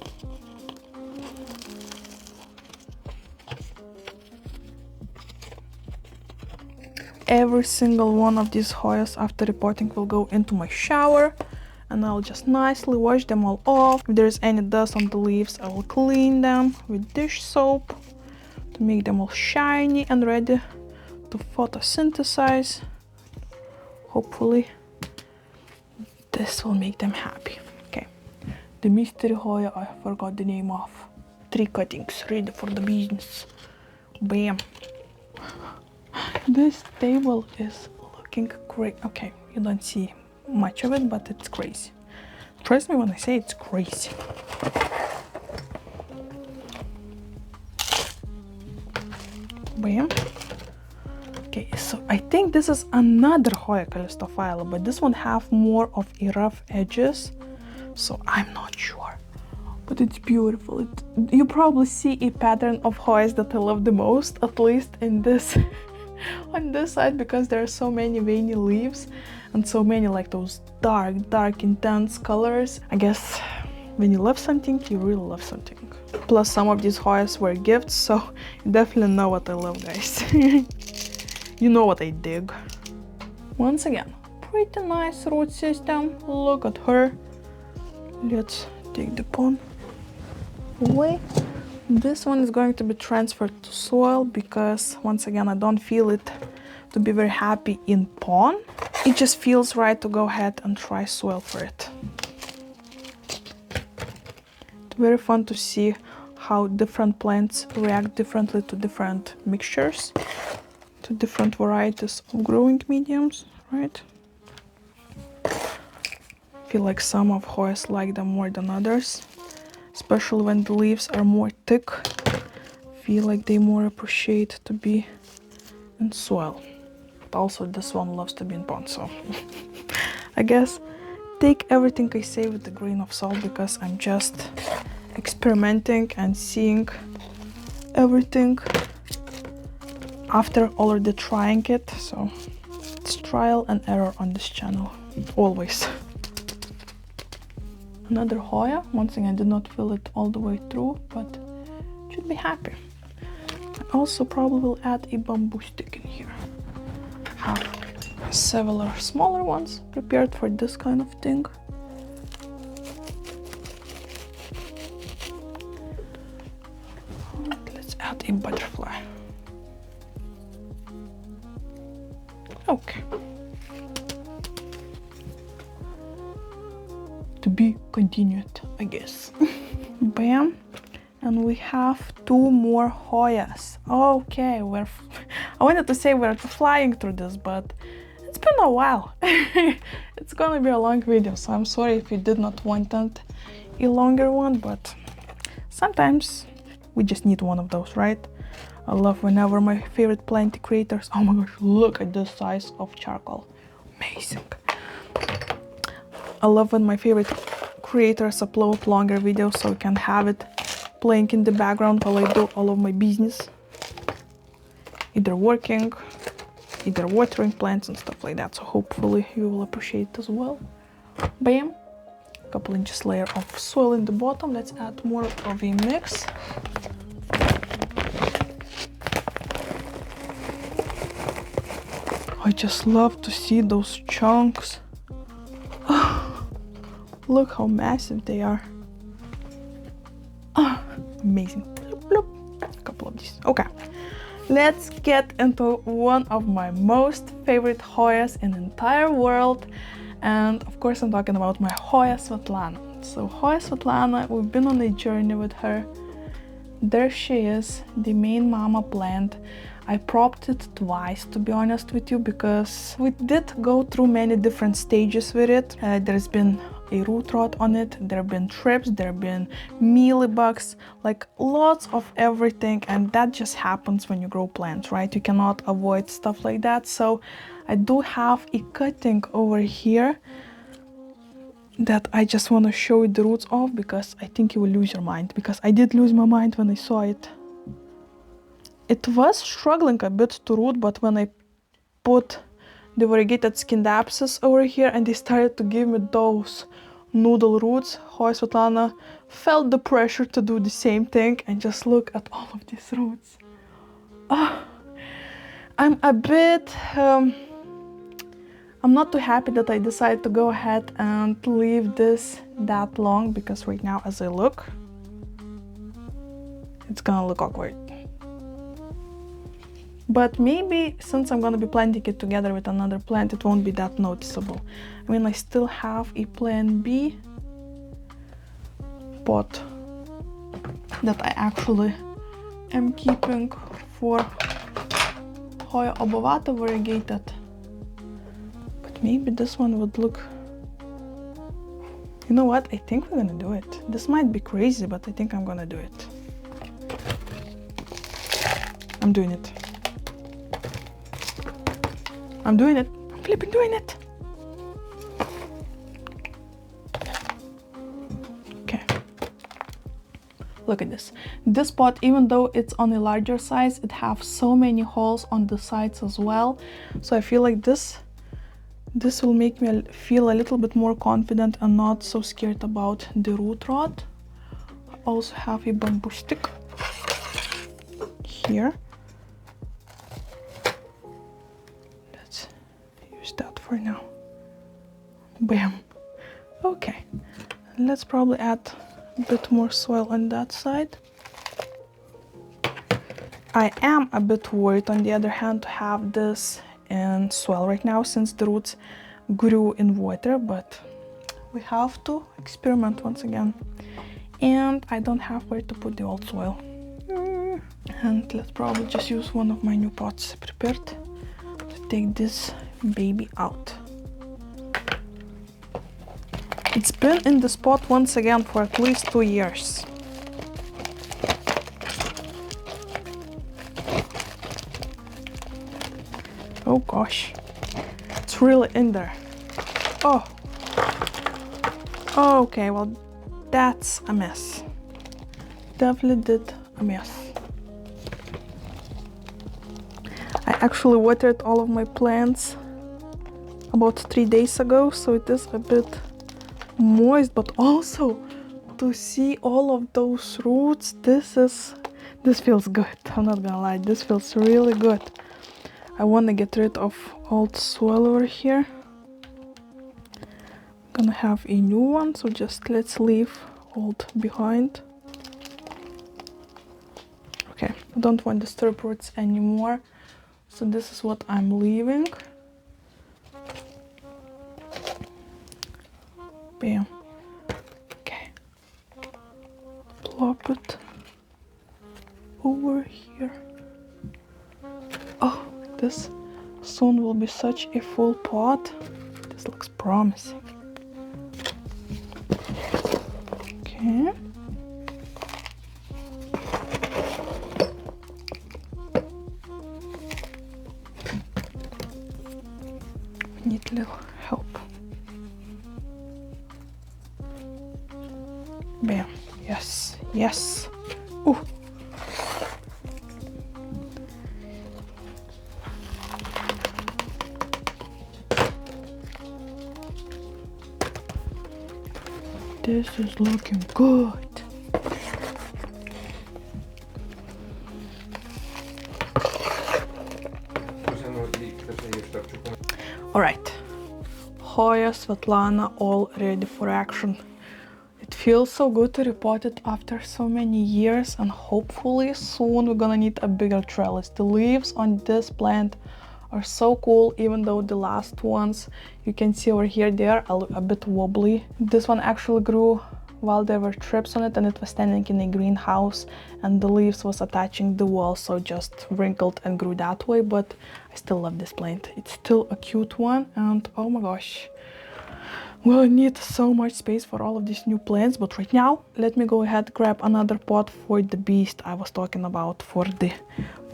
Every single one of these Hoyas after repotting will go into my shower. And I'll just nicely wash them all off. If there's any dust on the leaves, I will clean them with dish soap to make them all shiny and ready to photosynthesize. Hopefully this will make them happy. Okay, the mystery Hoya I forgot the name of. 3 cuttings ready for the business. Bam. This table is looking great. Okay, you don't see much of it, but it's crazy. Trust me when I say it's crazy. Bam. Okay, so I think this is another Hoya callistophile, but this one have more of a rough edges, so I'm not sure. But it's beautiful. You probably see a pattern of Hoyas that I love the most, at least in this on this side, because there are so many veiny leaves and so many like those dark intense colors. I guess when you love something, you really love something. Plus some of these Hoyas were gifts, so you definitely know what I love, guys. You know what I dig. Once again, pretty nice root system. Look at her. Let's take the pond away. This one is going to be transferred to soil because once again I don't feel it to be very happy in pond. It just feels right to go ahead and try soil for it. It's very fun to see how different plants react differently to different mixtures, to different varieties of growing mediums, right? I feel like some of Hoyas like them more than others. Especially when the leaves are more thick, feel like they more appreciate to be in soil. But also this one loves to be in pond, so I guess take everything I say with a grain of salt because I'm just experimenting and seeing everything after already trying it. So it's trial and error on this channel, always. Another Hoya. Once again, I did not fill it all the way through, but should be happy. I also probably will add a bamboo stick in here. Have several smaller ones prepared for this kind of thing. Let's add a butterfly. Okay. To be continued. it, I guess. Bam. And we have 2 more Hoyas. Okay, I wanted to say we're flying through this, but it's been a while. It's gonna be a long video, so I'm sorry if you did not want a longer one, but sometimes we just need one of those, right? I love whenever my favorite plant creators, oh my gosh, look at the size of charcoal. Amazing. I love when my favorite creators upload longer videos so I can have it playing in the background while I do all of my business. Either working, either watering plants and stuff like that. So hopefully you will appreciate it as well. Bam. Couple inches layer of soil in the bottom. Let's add more of a mix. I just love to see those chunks. Look how massive they are. Amazing. Bloop, bloop. A couple of these. Okay. Let's get into one of my most favorite Hoyas in the entire world. And of course I'm talking about my Hoya Svetlana. So Hoya Svetlana, we've been on a journey with her. There she is, the main mama plant. I propped it twice, to be honest with you, because we did go through many different stages with it. There's been a root rot on it, there have been trips, there have been mealybugs, like lots of everything, and that just happens when you grow plants, right? You cannot avoid stuff like that. So I do have a cutting over here that I just want to show you the roots of, because I think you will lose your mind, because I did lose my mind when I saw it. It was struggling a bit to root, but when I put the variegated Scindapsus over here and they started to give me those noodle roots, Hoya Svetlana felt the pressure to do the same thing, and just look at all of these roots. I'm a bit... I'm not too happy that I decided to go ahead and leave this that long, because right now as I look, it's gonna look awkward. But maybe since I'm gonna be planting it together with another plant, it won't be that noticeable. I mean, I still have a plan B pot that I actually am keeping for Hoya obovata variegated. But maybe this one would look... You know what? I think we're gonna do it. This might be crazy, but I think I'm gonna do it. I'm doing it. I'm doing it. I'm flipping doing it. Okay. Look at this. This pot, even though it's on a larger size, it has so many holes on the sides as well. So I feel like this will make me feel a little bit more confident and not so scared about the root rot. I also have a bamboo stick here. That for now. Bam. Okay, let's probably add a bit more soil on that side. I am a bit worried on the other hand to have this in soil right now, since the roots grew in water, but we have to experiment once again. And I don't have where to put the old soil. And let's probably just use one of my new pots prepared to take this baby out. It's been in the spot once again for at least 2 years. Oh gosh, it's really in there. Oh, okay, well that's a mess. Definitely did a mess. I actually watered all of my plants about 3 days ago, so it is a bit moist, but also to see all of those roots, this feels good. I'm not gonna lie, this feels really good. I want to get rid of old soil over here. I'm gonna have a new one, so just let's leave old behind. Okay, I don't want disturb roots anymore, so this is what I'm leaving. Bam. Okay, plop it over here. Oh, this soon will be such a full pot. This looks promising. Okay. Need little help. Bam. Yes. Yes. Ooh. This is looking good. Alright, Hoya, Svetlana, all ready for action. It feels so good to repot it after so many years, and hopefully soon we're gonna need a bigger trellis. The leaves on this plant are so cool, even though the last ones you can see over here, they are a bit wobbly. This one actually grew while there were trips on it, and it was standing in a greenhouse, and the leaves was attaching the wall, so just wrinkled and grew that way. But I still love this plant. It's still a cute one, and oh my gosh, well, I need so much space for all of these new plants. But right now, let me go ahead, grab another pot for the beast I was talking about for the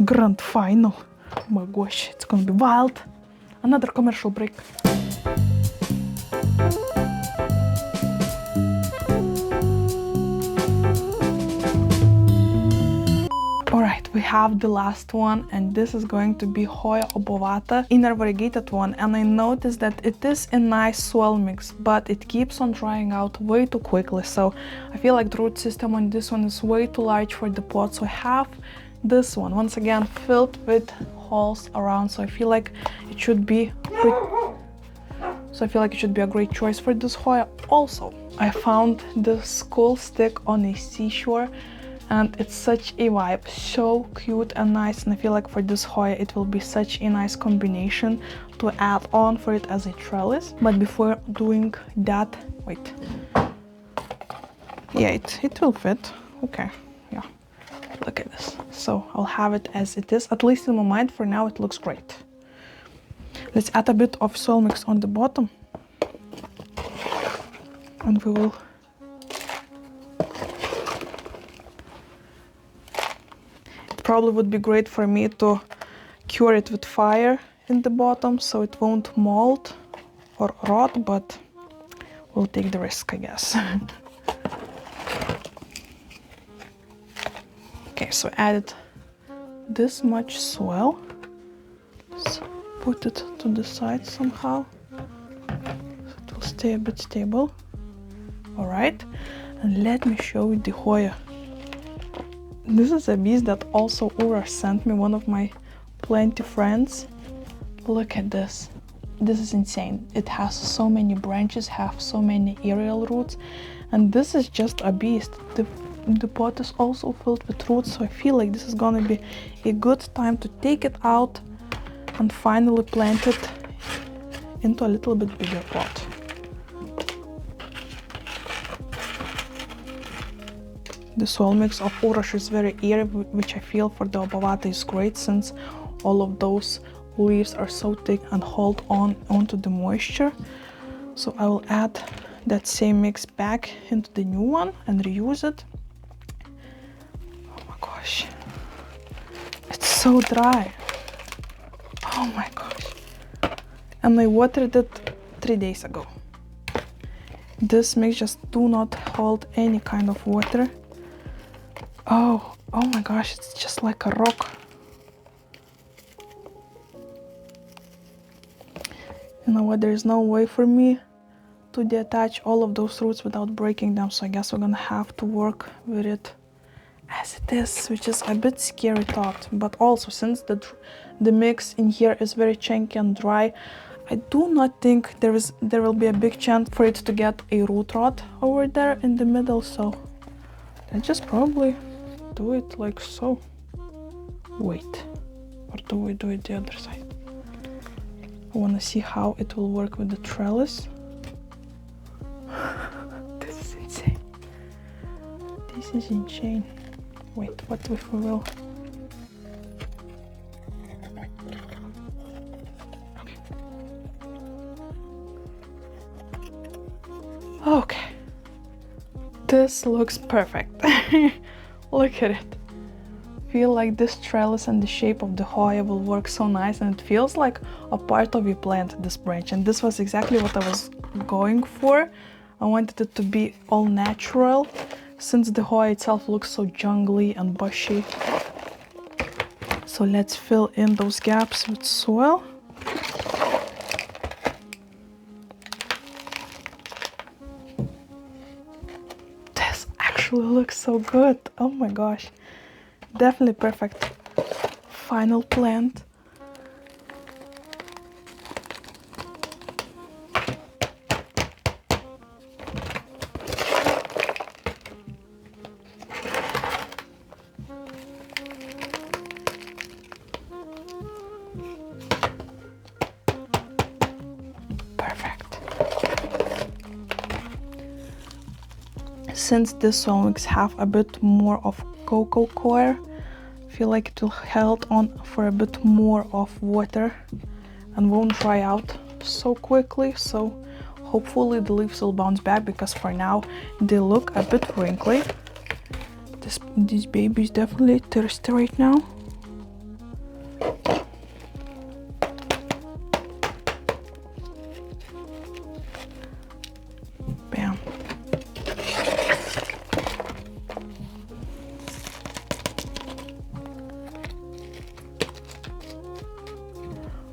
grand final. Oh my gosh, it's gonna be wild. Another commercial break. Alright, we have the last one, and this is going to be Hoya obovata, inner variegated one. And I noticed that it is a nice soil mix, but it keeps on drying out way too quickly. So I feel like the root system on this one is way too large for the pot. So I have this one, once again, filled with holes around. So I feel like it should be a great choice for this Hoya. Also, I found this cool stick on a seashore, and it's such a vibe, so cute and nice. And I feel like for this Hoya it will be such a nice combination to add on for it as a trellis. But before doing that, wait, yeah, it will fit. Okay, yeah, look at this. So I'll have it as it is, at least in my mind. For now it looks great. Let's add a bit of soil mix on the bottom, and we will probably would be great for me to cure it with fire in the bottom so it won't mold or rot, but we'll take the risk, I guess. Okay, so added this much soil. Let's put it to the side somehow so it will stay a bit stable. All right, and let me show you the Hoya. This is a beast that also Ura sent me, one of my plenty friends. Look at this. This is insane. It has so many branches, have so many aerial roots, and this is just a beast. The pot is also filled with roots, so I feel like this is gonna be a good time to take it out and finally plant it into a little bit bigger pot. The soil mix of Urash is very airy, which I feel for the obovata is great, since all of those leaves are so thick and hold onto the moisture. So I will add that same mix back into the new one and reuse it. Oh my gosh, it's so dry. Oh my gosh. And I watered it 3 days ago. This mix just do not hold any kind of water. Oh my gosh, it's just like a rock. You know what, there's no way for me to detach all of those roots without breaking them, so I guess we're gonna have to work with it as it is, which is a bit scary thought. But also, since the mix in here is very chunky and dry, I do not think there will be a big chance for it to get a root rot over there in the middle, so let's just probably do it like so. Wait, or do we do it the other side? I want to see how it will work with the trellis. This is insane. This is insane. Wait, what if we will? Okay. This looks perfect. Look at it. Feel like this trellis and the shape of the Hoya will work so nice, and it feels like a part of your plant, this branch. And this was exactly what I was going for. I wanted it to be all natural, since the Hoya itself looks so jungly and bushy. So let's fill in those gaps with soil. This actually looks so good. Oh my gosh. Definitely perfect final plant. Perfect. Since this soil mix have a bit more of cocoa coir, I feel like it will hold on for a bit more of water and won't dry out so quickly. So hopefully the leaves will bounce back, because for now they look a bit wrinkly. This baby is definitely thirsty right now. Bam.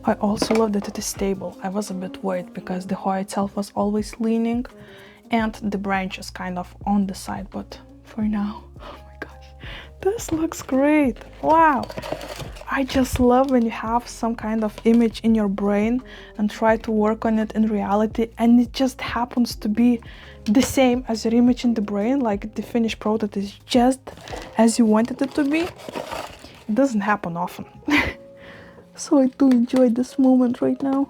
I also love that it is stable. I was a bit worried because the Hoya itself was always leaning and the branch is kind of on the side, but for now, oh my gosh, this looks great. Wow. I just love when you have some kind of image in your brain and try to work on it in reality, and it just happens to be the same as your image in the brain, like the finished product is just as you wanted it to be. It doesn't happen often. So I do enjoy this moment right now.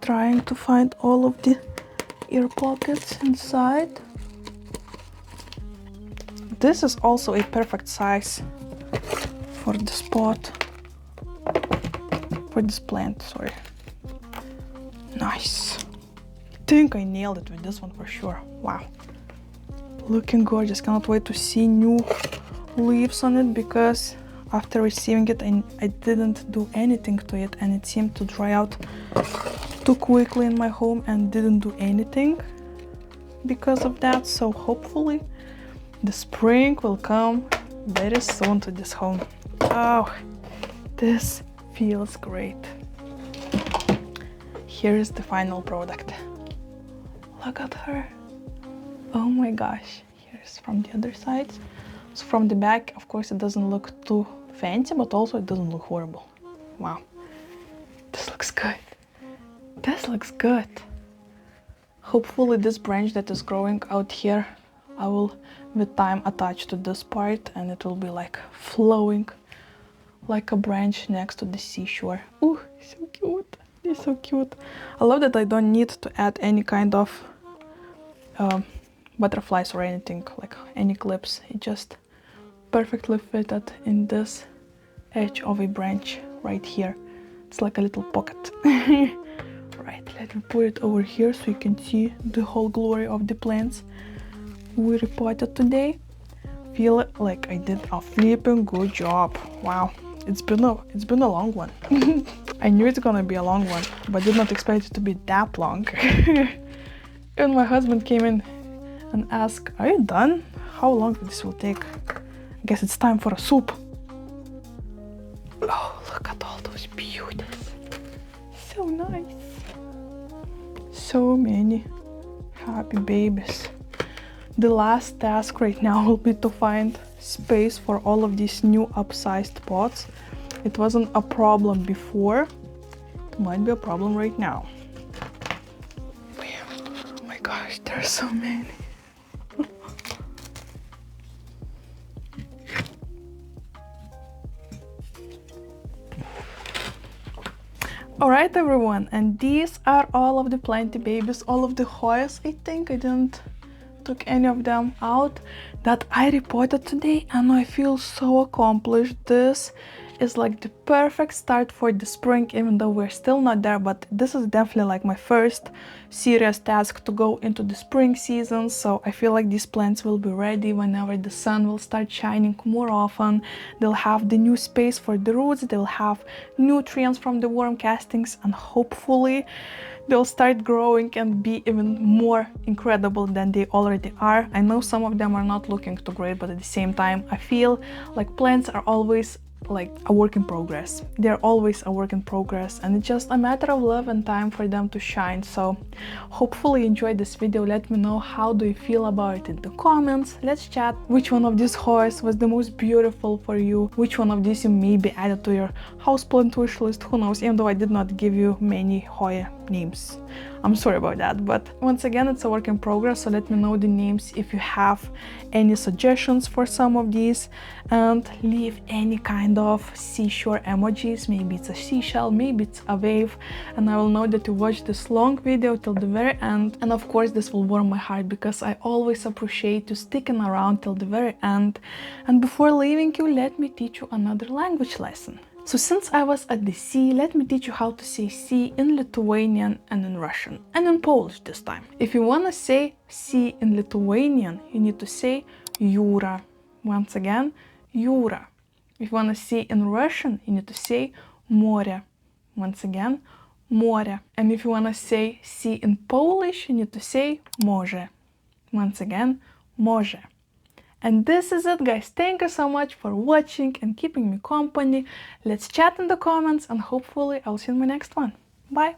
Trying to find all of the ear pockets inside. This is also a perfect size for the spot, for this plant, sorry. Nice. I think I nailed it with this one for sure. Wow. Looking gorgeous. Cannot wait to see new leaves on it, because after receiving it I didn't do anything to it and it seemed to dry out too quickly in my home and didn't do anything because of that. So hopefully the spring will come very soon to this home. Oh, this feels great. Here is the final product. Look at her. Oh my gosh. Here's from the other side. So from the back, of course, it doesn't look too fancy, but also it doesn't look horrible. Wow. This looks good. This looks good. Hopefully this branch that is growing out here, I will with time attach to this part and it will be like flowing like a branch next to the seashore. Ooh, so cute. It's so cute. I love that I don't need to add any kind of butterflies or anything, like any clips. It just perfectly fitted in this edge of a branch right here. It's like a little pocket. Right, let me put it over here so you can see the whole glory of the plants we repotted today. Feel like I did a flipping good job. Wow, it's been a long one. I knew it's gonna be a long one, but did not expect it to be that long. And my husband came in and asked, "Are you done? How long this will take? I guess it's time for a soup." Oh, look at all those beauties. So nice. So many happy babies. The last task right now will be to find space for all of these new upsized pots. It wasn't a problem before. It might be a problem right now. Oh my gosh, there are so many. Alright everyone, and these are all of the plenty babies, all of the Hoyas. I think I didn't took any of them out that I repotted today, and I feel so accomplished. This is like the perfect start for the spring, even though we're still not there, but this is definitely like my first serious task to go into the spring season. So I feel like these plants will be ready whenever the sun will start shining more often. They'll have the new space for the roots, they'll have nutrients from the worm castings, and hopefully they'll start growing and be even more incredible than they already are. I know some of them are not looking too great, but at the same time I feel like plants are always like a work in progress. They're always a work in progress, and it's just a matter of love and time for them to shine. So hopefully you enjoyed this video. Let me know how do you feel about it in the comments. Let's chat. Which one of these Hoyas was the most beautiful for you? Which one of these you maybe added to your houseplant wish list? Who knows, even though I did not give you many Hoya names. I'm sorry about that, but once again, it's a work in progress, so let me know the names if you have any suggestions for some of these, and leave any kind of seashore emojis. Maybe it's a seashell, maybe it's a wave, and I will know that you watched this long video till the very end. And of course, this will warm my heart because I always appreciate you sticking around till the very end. And before leaving you, let me teach you another language lesson. So since I was at the sea, let me teach you how to say sea in Lithuanian and in Russian, and in Polish this time. If you want to say sea in Lithuanian, you need to say jūra. Once again, jūra. If you want to say in Russian, you need to say more. Once again, more. And if you want to say sea in Polish, you need to say morze. Once again, morze. And this is it, guys. Thank you so much for watching and keeping me company. Let's chat in the comments, and hopefully I'll see you in my next one. Bye!